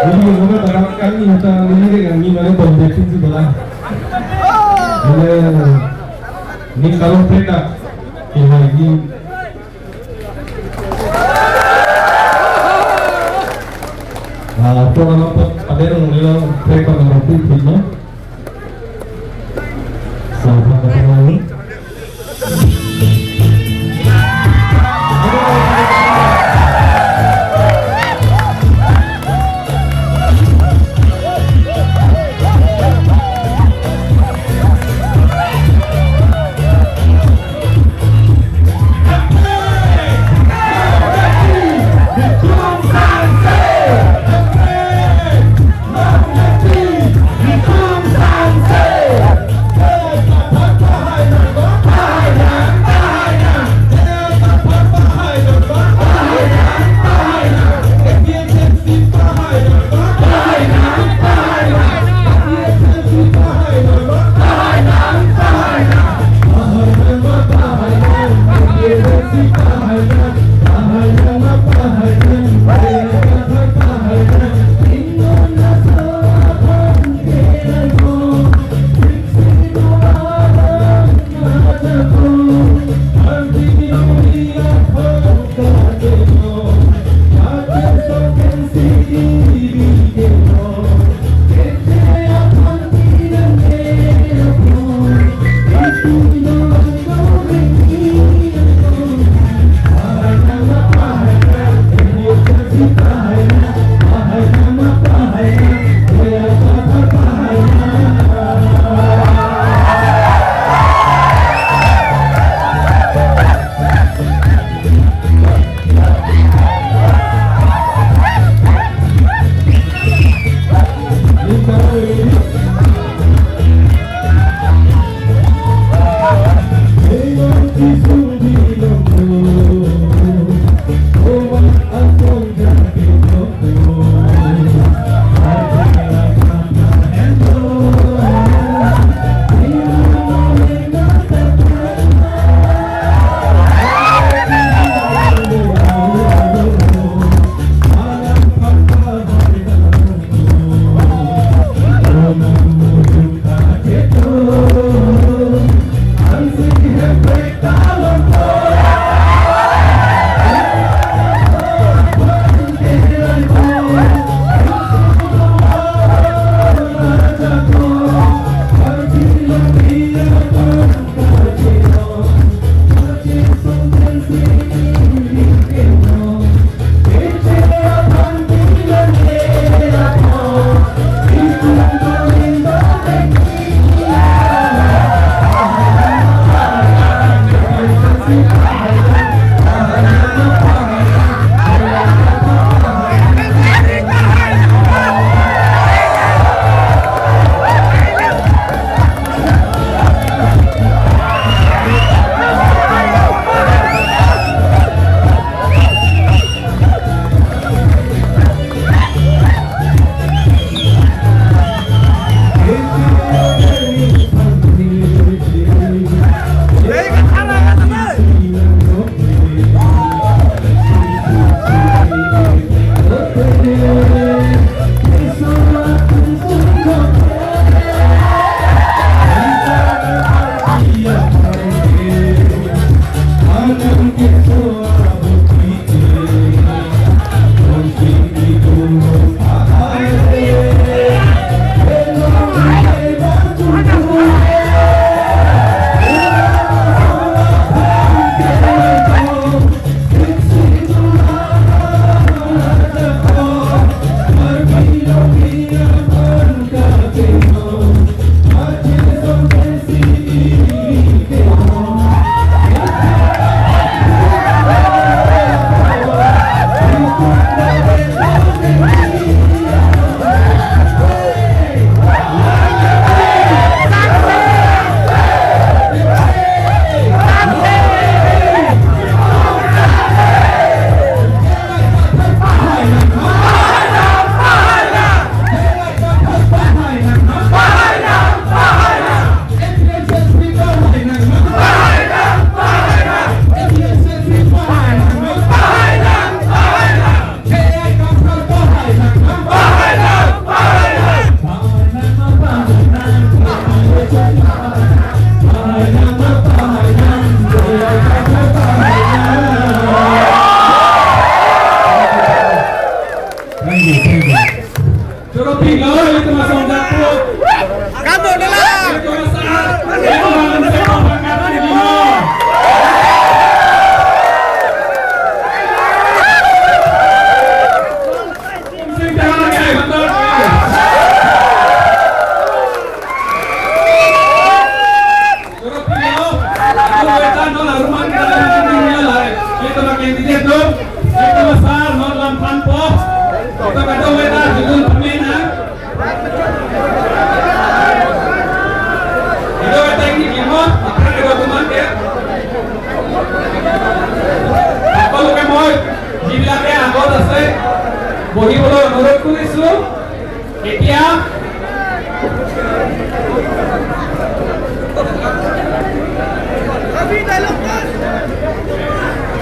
Ini mana barang kami macam ini kan ini mana pembetin sih bola. Ini kalau mereka lagi kung ano po padero nilang trepa ng rapid no sa pagkakalawi Come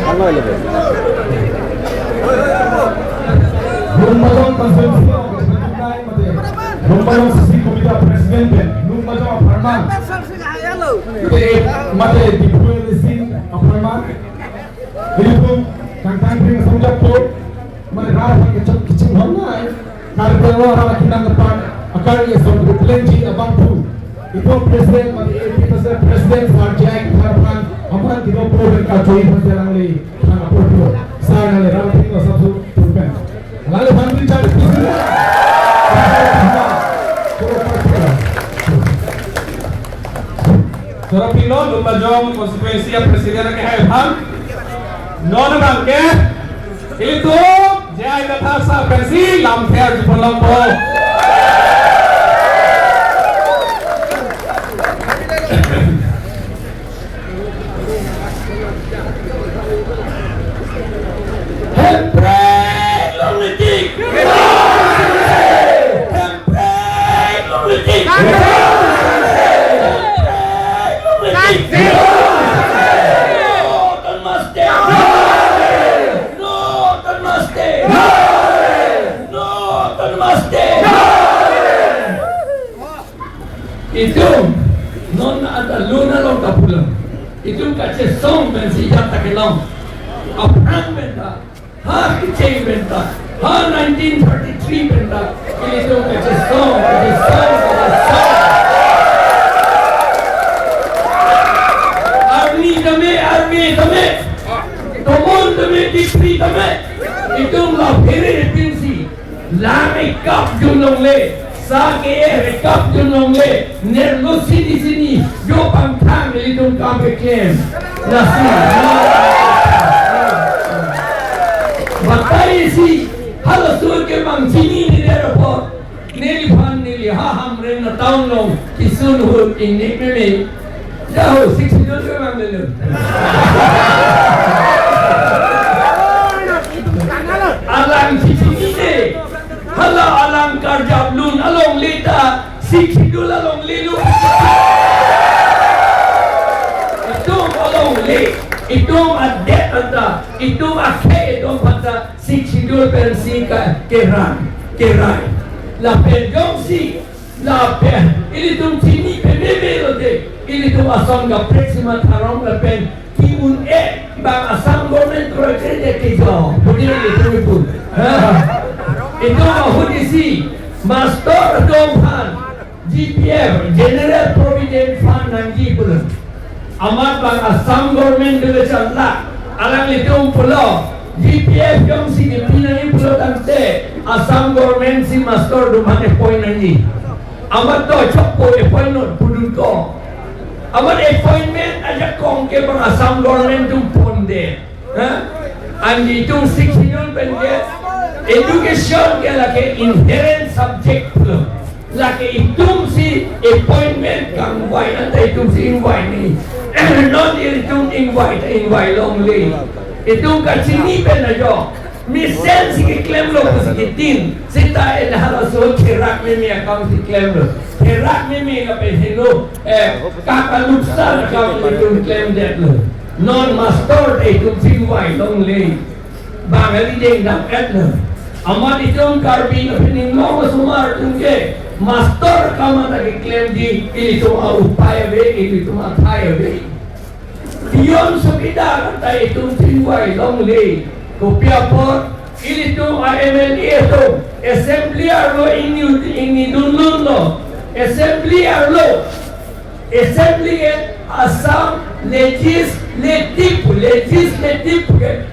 Ano lebih? Lumajang konsensi Lumajang sisi komite presiden Lumajang aparman mate dipulisin aparman itu kantang pring samjak to mate rara kecil kecil mana karena orang kita depan akan ya sampai plenty abang tu itu presiden mate 80% presiden sarjak aparman aparman kita perlu berkacau perjalanan le apa tu saya le rara pring sabtu turpen lalu menteri cari Saudara Pino, Lumajang konsekuensi presiden ke Haipan, non bangke, itu jaya kata versi lamper di Pelompo. Itu non ada luna long kapulang. Itu kace song bensi jata kelong. Apang benda, ha kicay benda, ha 1933 benda. Itu kace song. Army dame. Tomon dame dikri dame. Itu la pere pinsi. La makeup junong le. Sake rekap junong le nerlo sini yo pangkang lidung kampe kem nasi batai si halo sur ke mang sini ni derapo neli pan neli ha hamre na taun long kisun hu ini meme jauh 6 million ke mang le alang sini de hala alang karjablun along lita sikidul along lilu itu adet anda itu akhe dong pada sikidul pensi kerai la penjong si la pen ini tum sini pemelo de ini tum asam ga preksima tharong la pen kiun bang asam government kerja kejo begini itu pun itu mahudisi Master Donghan GPF General Provident Fund nanti pun amat bang Assam government dulu cakap alang itu pulau GPF yang si dipinang pulau tante Assam government si Master Donghan appoint nanti amat tu cokpo appointment pudun ko amat appointment aja kong ke bang Assam government tu pun deh andi itu 6 million pengen education ke laki inherent subject lo laki itum si appointment kang wai anta itum si invite ni non itum invite only itum kat sini pen aja misen si claim lo positin sita el halaso kerak me account si claim lo kerak me ka pesino kakaluksa account itum claim that lo non master itum si invite only bangali ding dak at lo amat itong karbi na pinimlong sumar tungke master kama nag-claim di ito upaya be ito mataya be diyon sa kita kata itong sinway long lay kopya po ito MLA ito assembly arlo ini dunlun lo assembly arlo assembly Assam legislative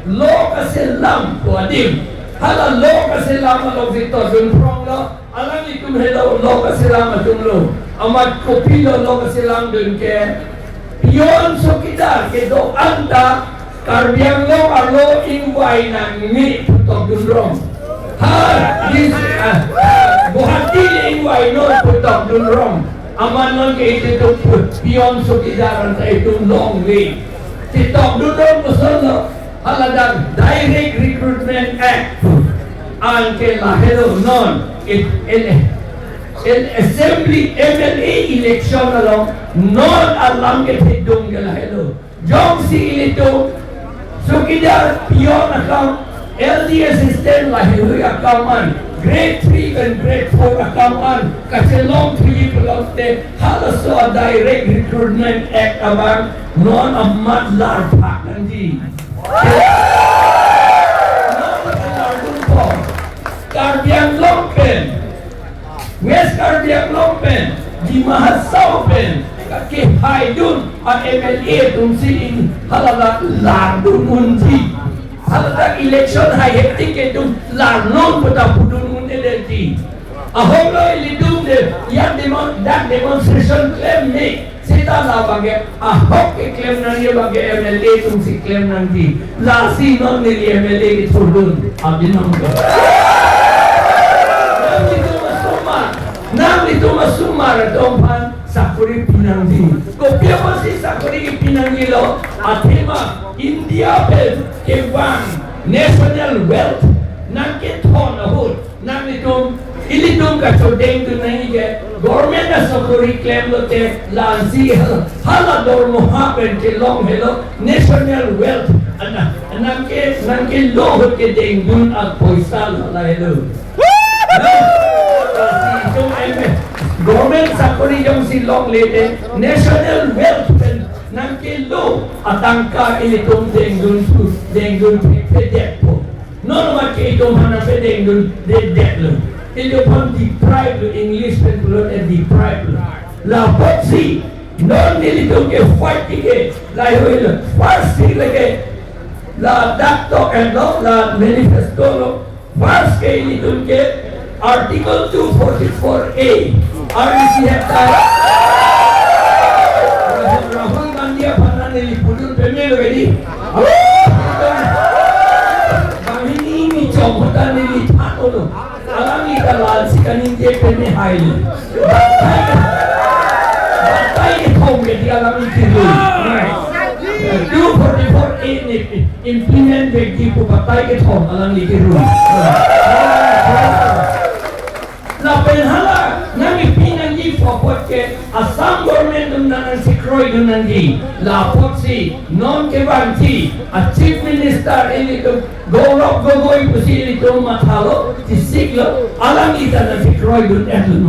law kasi lam po adim hala lo kasi lama lo dito dunprong lo alam itum hello lo kasi lama dumlo amat kopilo lo kasi lang dun ke yon so kita ke do anda karbiang lo arlo ingway nang ni putok dunrong ha this buhati ingway no putok dunrong aman non ke ito put yon so kita ranta itum long way putok dunrong musulo haladang Direct Recruitment Act anche la hello non assembly MLA election along non alam ke thedong gala hello jong si ilito sukidar pion account LD assistant lah hello account grade 3 and grade 4 account kasi long 3 pelote halos so direct recruitment act abang non amat lar pak nanti Karbiang Lompen West Karbiang Lompen di Mahasau Pen kaki Haidun ang MLA tungsi halala lardun unti halala election hai hektik itu larnon pada pudun unti ahong lo ilidum de yang demonstration claim ni sita la bagai ahok ke claim nanti bagai MLA tungsi claim nanti lasi non ni MLA itu pudun abin nonggo Nam itu masumar dompan sakuri pinanggi. Kopi apa sih sakuri pinanggi lo? Athema India pen kebang national wealth nangke thon ahut nam itu ilitum kacodeng tu nahi ke government na sakuri claim lo te lansi hala dor mohapen ke long hello national wealth nangke lo ke dengdun al poisa la hello. Government sakuri jong si long lete national wealth nang kilo atangka ilitum denggun pedek po non ma ke itum hana pedenggun dedek lo ilo pun deprive lo English pen pulut deprive lo la potsi non ilitum ke fight ke la hoil first lage la dakto and la manifesto lo first ke ilitum ke Article 244A RDC Hektar Rahul Gandhi apa nili pudun pemil ready kami ini coba nili tato lo alam kita lalsi kanin dia pemil hail batai thong ke dia alam itu 244A ni implement bagi batai ke thong alam itu la penhala nami pinangi popot ke Assam government nanan sikroi dunangi la potsi non ke banti a chief minister ini tu Gaurav Gogoi pusi ini tu mathalo tisiklo alam ita na sikroi dun etun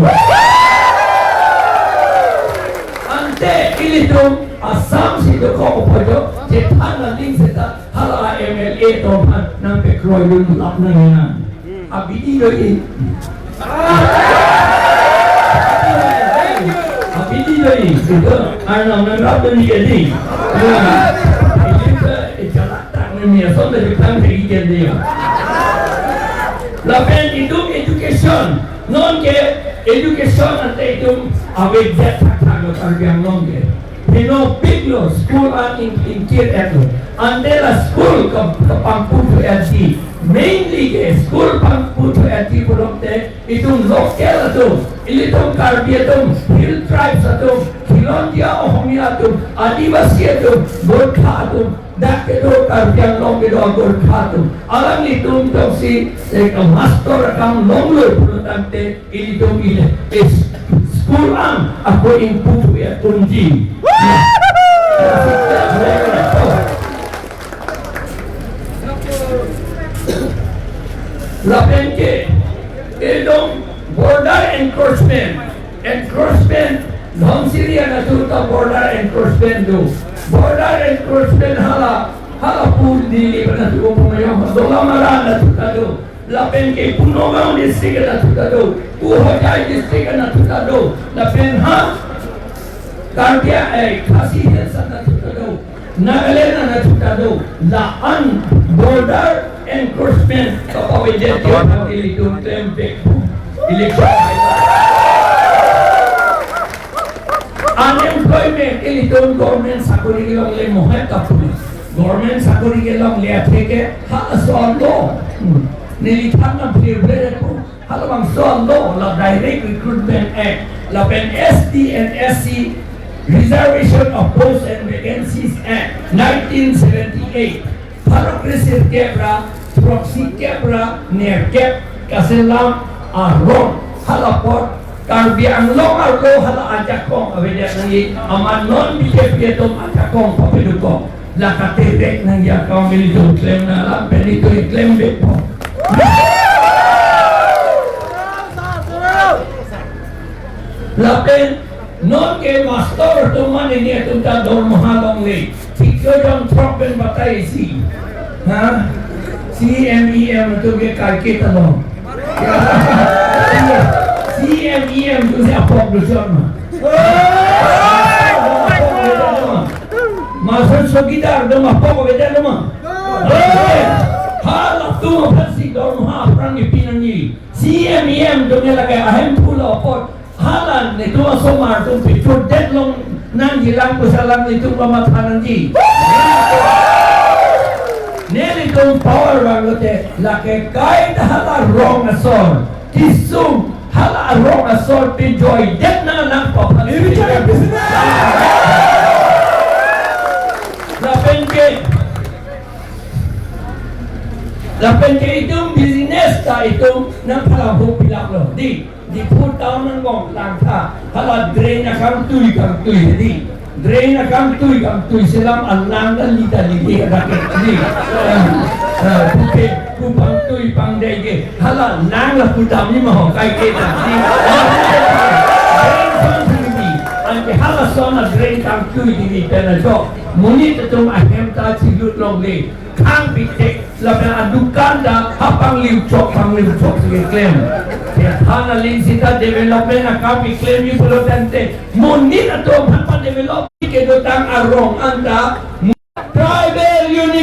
ante ini tu Assam si tu ko opojo jetan nanti seta hala MLA tu nang sikroi dun lap nana abidi lagi Abidi lagi, itu anak mengerap dan jadi. Ini jalan tangan ni, asal dari tangan pergi dia. Lapan itu education, non ke education nanti itu awet jet tak terbiang non ke. Pino big lo school in kid itu, andela school ke pangku tu LC. Mainly ke school pangku tu LC produkte itu lokal tu, itu Karbi tu, hill tribes tu, Khilondia Ohmia tu, Adivasi tu, Gorkha tu, dak itu Karbi long itu Gorkha tu. Alam itu tu si master kam long lo produkte itu school aku input ya kunci. Lapan ke, edom border encroachment, dham Syria na tuta border encroachment do, border encroachment hala pool dili na tuo pumayong, dola mara na tuta do, lapan ke Punogao district na tuta do, Puhojai district na tuta do, lapan Kardia Khasi Hills na tuta do, Nagaland na tuta do, laan border encroachment kapag dito ang ilitong tempe election unemployment ilitong government sakuri kilong le mohe kapuli government sakuri kilong le ateke haasolo nilitang ng privilege ko halawang solo la direct recruitment act la pen SD and SC Reservation of Posts and Vacancies Act 1978 Parokrisir Kebra proxy kebra near keb kaselam aron halapot Karbiang long arko hala aja kong awede nangi aman non BJP tom aja kong papeduko la katerek nang ya kong milito claim na la benito claim bepo lapen non ke master tuman ini tu ta dor mahalong ni tikyo jong tropen batai si ha CMEM tu ke kalke talong CMEM tu siapa producer mah? Masuk sekitar rumah pokok beda rumah. Hal tu pasti dormah perang ipinan ni. CMEM tu ni lagi ahem pula pot. Halan ni tu asomar tu picut deadlong nang hilang kusalang itu pematanan ni. Neli tu power bangote lagi kait halar wrong asor. Tisum hala arong asor pinjoy det na nang papan ini cara bisnes lapen ke itu bisnes ta itu nang pala ho pilak lo di put down nang gong lang tha hala drain na kam tui di drain na kam tui selam alang dan lida lidi raket di puke kupang tui pang dege hala nang la putam ni maho kai ke ta di drain pang tui ante hala sona drain kam tui di pena jo muni tetum ahem ta chilut long le kang pitek la adukan da hapang liu chok se claim ya thana lin sita development akam claim ni polo tante muni atom hapa develop ke dotang arong anta tribal unit